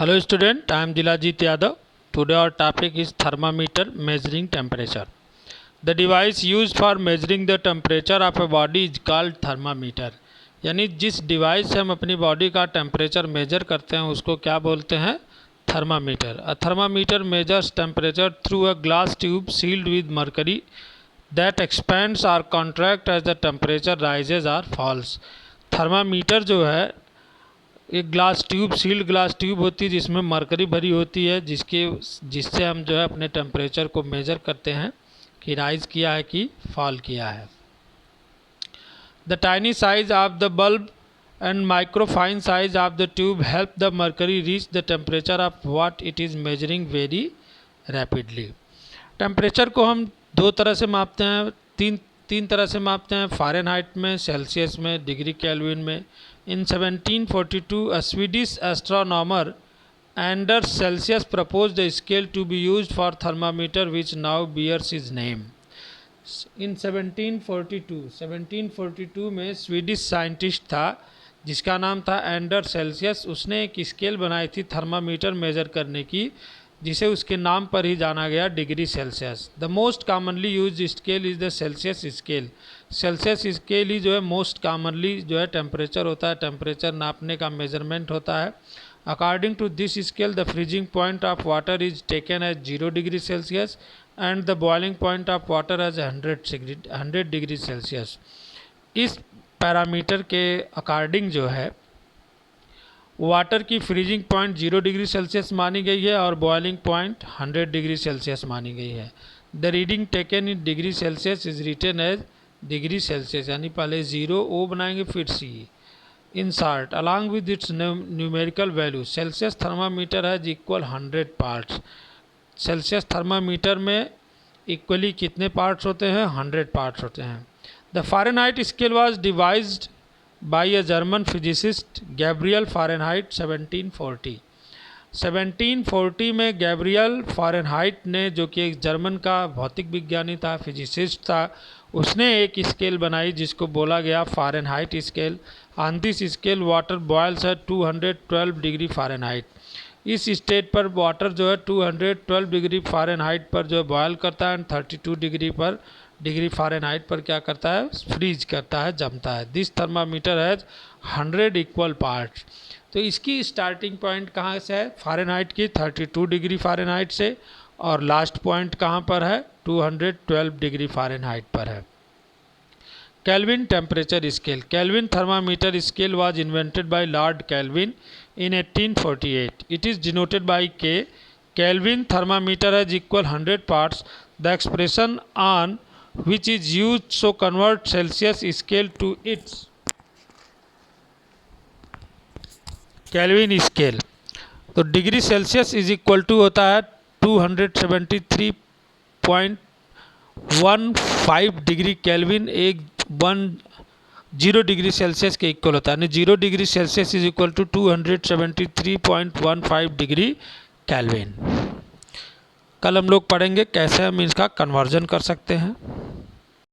Hello student, I am Dilajit Yadav. Today our topic is thermometer measuring temperature. The device used for measuring the temperature of a body is called thermometer. यानी जिस device से हम अपनी body का temperature measure करते हैं उसको क्या बोलते हैं? Thermometer. A thermometer measures temperature through a glass tube sealed with mercury that expands or contracts as the temperature rises or falls. Thermometer जो है एक glass tube, sealed glass tube होती है जिसमें मरकरी भरी होती है, जिससे हम जो है अपने टेम्परेचर को मेज़र करते हैं कि राइज किया है कि फॉल किया है. The tiny size of the bulb and microfine size of the tube help the mercury reach the temperature of what it is measuring very rapidly. Temperature को हम दो तरह से मापते हैं, तीन तरह से मापते हैं. फ़ारेनहाइट में, सेल्सियस में, डिग्री केल्विन में. In 1742, a Swedish astronomer Anders Celsius proposed a scale to be used for thermometer which now bears his name. In 1742 में स्वीडिश साइंटिस्ट था जिसका नाम था एंडर सेल्सियस. उसने एक स्केल बनाई थी थर्मामीटर मेज़र करने की, जिसे उसके नाम पर ही जाना गया, degree Celsius. The most commonly use scale is the Celsius scale. Celsius scale ही जो है मोस्ट कॉमनली जो है टेम्परेचर होता है, टेम्परेचर नापने का मेजरमेंट होता है. According to this scale the freezing point of water is taken as 0 degree Celsius and the boiling point of water as 100 degree Celsius. इस पैरामीटर के अकॉर्डिंग जो है वाटर की फ्रीजिंग पॉइंट 0 डिग्री सेल्सियस मानी गई है और बॉइलिंग पॉइंट 100 डिग्री सेल्सियस मानी गई है. The reading taken in degree Celsius is written as degree Celsius, यानी पहले 0 ओ बनाएंगे फिर C. In short along with its numerical value Celsius thermometer has equal 100 parts. Celsius thermometer में equally कितने parts होते हैं? 100 पार्ट्स होते हैं. The Fahrenheit scale was devised by a German physicist Gabriel Fahrenheit 1740. 1740 में गैब्रियल फ़ारेनहाइट ने, जो कि एक जर्मन का भौतिक विज्ञानी था, फिजिसिस्ट था, उसने एक स्केल बनाई जिसको बोला गया Fahrenheit scale. On this scale water boils है 212 डिग्री फ़ारेनहाइट. इस स्टेट पर वाटर जो है 212 डिग्री फ़ारेनहाइट पर जो है बॉयल करता है एंड 32 डिग्री फ़ारेनहाइट पर क्या करता है? फ्रीज करता है, जमता है. This thermometer has 100 equal parts. तो इसकी स्टार्टिंग पॉइंट कहाँ से है? फ़ारेनहाइट की 32 डिग्री फ़ारेनहाइट से, और लास्ट पॉइंट कहाँ पर है? 212 डिग्री फ़ारेनहाइट पर है. Kelvin temperature scale. Kelvin thermometer scale was invented by Lord Kelvin in 1848. It is denoted by K. Kelvin thermometer has equal 100 parts. The expression on which is used so convert Celsius scale to its Kelvin scale. तो degree Celsius is equal to होता है 273.15 degree kelvin. एक 0 degree Celsius के equal होता है, यानी 0 degree Celsius is equal to 273.15 degree Kelvin. कल हम लोग पढ़ेंगे कैसे हम इसका कन्वर्जन कर सकते हैं.